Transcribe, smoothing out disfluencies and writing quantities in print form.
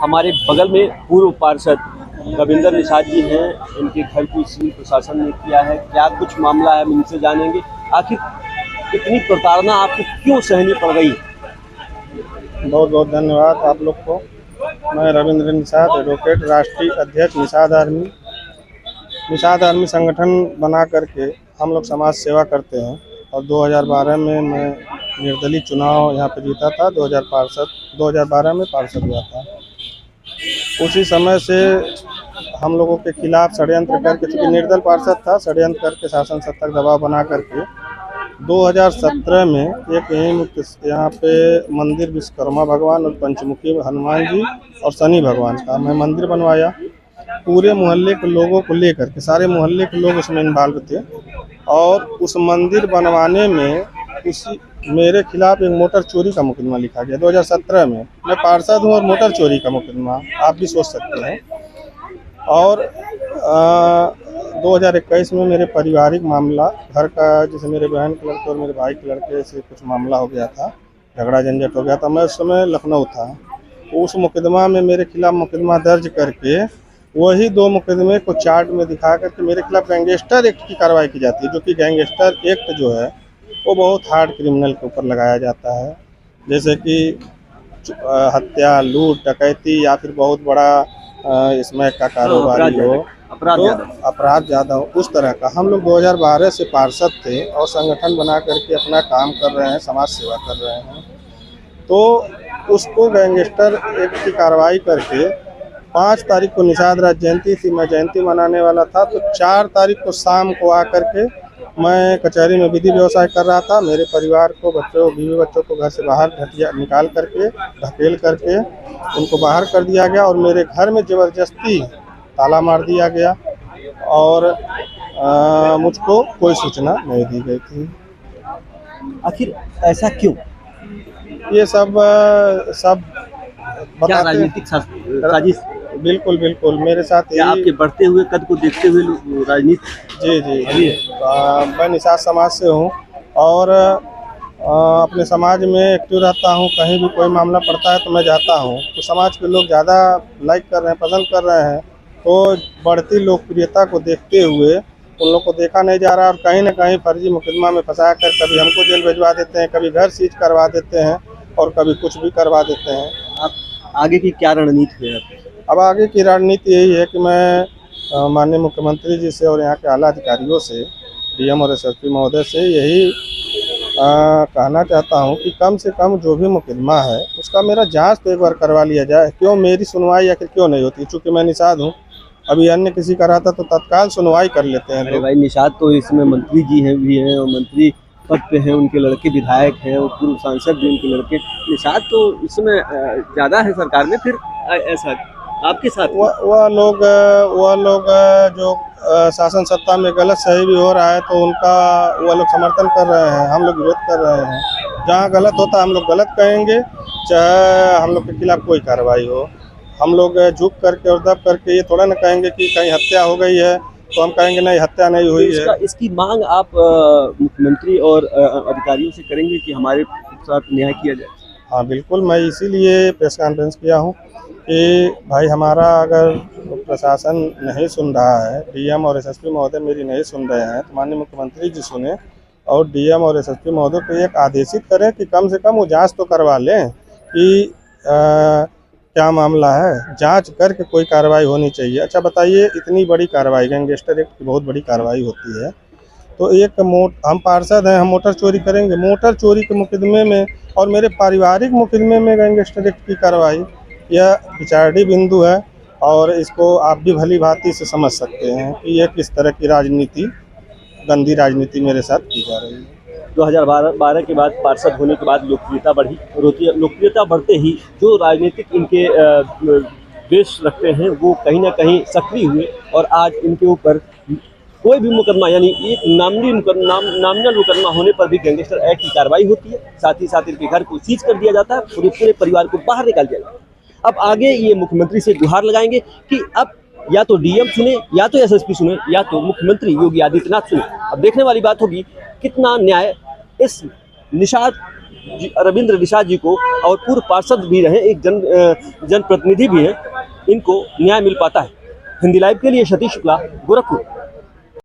हमारे बगल में पूर्व पार्षद रविंद्र निषाद जी हैं। इनके घर की सील प्रशासन ने किया है। क्या कुछ मामला है, हम इनसे जानेंगे। आखिर इतनी प्रताड़ना आपको क्यों सहनी पड़ गई? बहुत बहुत धन्यवाद आप लोग को। मैं रविंद्र निषाद, एडवोकेट, राष्ट्रीय अध्यक्ष निषाद आर्मी संगठन बना करके हम लोग समाज सेवा करते हैं। और 2012 में मैं निर्दलीय चुनाव यहाँ पे जीता था। 2012 में पार्षद हुआ था। उसी समय से हम लोगों के खिलाफ षड्यंत्र करके, चूँकि निर्दल पार्षद था, षड्यंत्र करके शासन सत्ता का दबाव बना करके 2017 में एक यहीं यहाँ पे मंदिर विश्वकर्मा भगवान और पंचमुखी हनुमान जी और शनि भगवान का मैं मंदिर बनवाया। पूरे मोहल्ले के लोगों को लेकर के, सारे मोहल्ले के लोग उसमें इन्वॉल्व थे। और उस मंदिर बनवाने में मेरे खिलाफ एक मोटर चोरी का मुकदमा लिखा गया 2017 में। मैं पार्षद हूँ और मोटर चोरी का मुकदमा, आप भी सोच सकते हैं। और 2021 में मेरे पारिवारिक मामला, घर का, जैसे मेरे बहन के लड़के और मेरे भाई के लड़के से कुछ मामला हो गया था, झगड़ा झंझट हो गया था। मैं उस समय लखनऊ था। उस मुकदमा में मेरे खिलाफ मुकदमा दर्ज करके वही 2 मुकदमे को चार्ट में दिखा करके मेरे खिलाफ गैंगस्टर एक्ट की कार्रवाई की जाती है, जो कि गैंगस्टर एक्ट जो है वो बहुत हार्ड क्रिमिनल के ऊपर लगाया जाता है। जैसे कि हत्या, लूट, डकैती या फिर बहुत बड़ा इसमें का कारोबारी हो, तो अपराध ज़्यादा हो, उस तरह का। हम लोग 2012 से पार्षद थे और संगठन बना करके अपना काम कर रहे हैं, समाज सेवा कर रहे हैं। तो उसको गैंगस्टर एक्ट की कार्रवाई करके 5 तारीख को निषाद राज जयंती थी, मैं जयंती मनाने वाला था। तो 4 तारीख को शाम को आकर के मैं कचहरी में विधि व्यवसाय कर रहा था। मेरे परिवार को, बीवी बच्चों को घर से बाहर निकाल करके, ढकेल करके उनको बाहर कर दिया गया और मेरे घर में ज़बरदस्ती ताला मार दिया गया और मुझको कोई सूचना नहीं दी गई थी। आखिर ऐसा क्यों? ये सब क्या राजनीतिक साजिश? बिल्कुल बिल्कुल, मेरे साथ क्या आपके बढ़ते हुए कद को देखते हुए राजनीति? जी। मैं निषाद समाज से हूँ और अपने समाज में एक्टिव रहता हूँ। कहीं भी कोई मामला पड़ता है तो मैं जाता हूँ। तो समाज के लोग ज़्यादा लाइक कर रहे हैं, पसंद कर रहे हैं। तो बढ़ती लोकप्रियता को देखते हुए उन लोग को देखा नहीं जा रहा और कहीं न कहीं फर्जी मुकदमा में फंसा कर कभी हमको जेल भिजवा देते हैं, कभी घर सीज करवा देते हैं और कभी कुछ भी करवा देते हैं। आप आगे की क्या रणनीति है? अब आगे की रणनीति यही है कि मैं माननीय मुख्यमंत्री जी से और यहाँ के आला अधिकारियों से, डीएम और एसएसपी महोदय से यही कहना चाहता हूँ कि कम से कम जो भी मुकदमा है उसका मेरा जांच तो एक बार करवा लिया जाए। क्यों मेरी सुनवाई आखिर क्यों नहीं होती? चूँकि मैं निषाद हूँ, अभी अन्य किसी का रहता तो तत्काल सुनवाई कर लेते हैं। अरे भाई, निषाद तो इसमें मंत्री जी हैं भी हैं और मंत्री पद पे हैं, उनके लड़के विधायक हैं और पूर्व सांसद भी उनके लड़के। निषाद तो इसमें ज़्यादा है सरकार में, फिर ऐसा आपके साथ वह लोग जो शासन सत्ता में गलत सही भी हो रहा है तो उनका वह लोग समर्थन कर रहे हैं, हम लोग विरोध कर रहे हैं। जहाँ गलत होता है हम लोग गलत कहेंगे, चाहे हम लोग के खिलाफ कोई कार्रवाई हो। हम लोग झुक करके और दब करके ये थोड़ा ना कहेंगे कि कहीं हत्या हो गई है तो हम कहेंगे नहीं, हत्या नहीं हुई है। इसकी मांग आप मुख्यमंत्री और अधिकारियों से करेंगे कि हमारे साथ न्याय किया जाए? हाँ बिल्कुल, मैं इसीलिए प्रेस कॉन्फ्रेंस किया हूँ कि भाई हमारा अगर प्रशासन नहीं सुन रहा है, डीएम और एसएसपी महोदय मेरी नहीं सुन रहे हैं, तो माननीय मुख्यमंत्री जी सुने और डीएम और एसएसपी महोदय को एक आदेशित करें कि कम से कम वो जांच तो करवा लें कि क्या मामला है। जांच करके कोई कार्रवाई होनी चाहिए। अच्छा बताइए, इतनी बड़ी कार्रवाई, गैंगस्टर एक्ट की बहुत बड़ी कार्रवाई होती है, तो हम पार्षद हैं, हम मोटर चोरी करेंगे? मोटर चोरी के मुकदमे में और मेरे पारिवारिक मुकदमे में गैंगस्टर एक्ट की कार्रवाई, यह विचारणीय बिंदु है। और इसको आप भी भली भांति से समझ सकते हैं कि यह किस तरह की राजनीति, गंदी राजनीति मेरे साथ की जा रही है। 2012 के बाद पार्षद होने के बाद लोकप्रियता बढ़ी और लोकप्रियता बढ़ते ही जो राजनीतिक इनके देश रखते हैं वो कहीं ना कहीं सक्रिय हुए और आज इनके ऊपर कोई भी मुकदमा, यानी एक नामिनल मुकदमा होने पर भी गैंगस्टर एक्ट की कार्रवाई होती है। साथ ही साथ इनके घर को सीज कर दिया जाता है, पूरे परिवार को बाहर निकाल दिया जाता है। अब आगे ये मुख्यमंत्री से गुहार लगाएंगे कि अब या तो डीएम सुने, या तो एसएसपी सुने, या तो मुख्यमंत्री योगी आदित्यनाथ सुने। अब देखने वाली बात होगी कितना न्याय इस निषाद रविंद्र निषाद जी को, और पूर्व पार्षद भी रहे, एक जनप्रतिनिधि भी है, इनको न्याय मिल पाता है। हिंदी लाइव के लिए सतीश शुक्ला, गोरखपुर।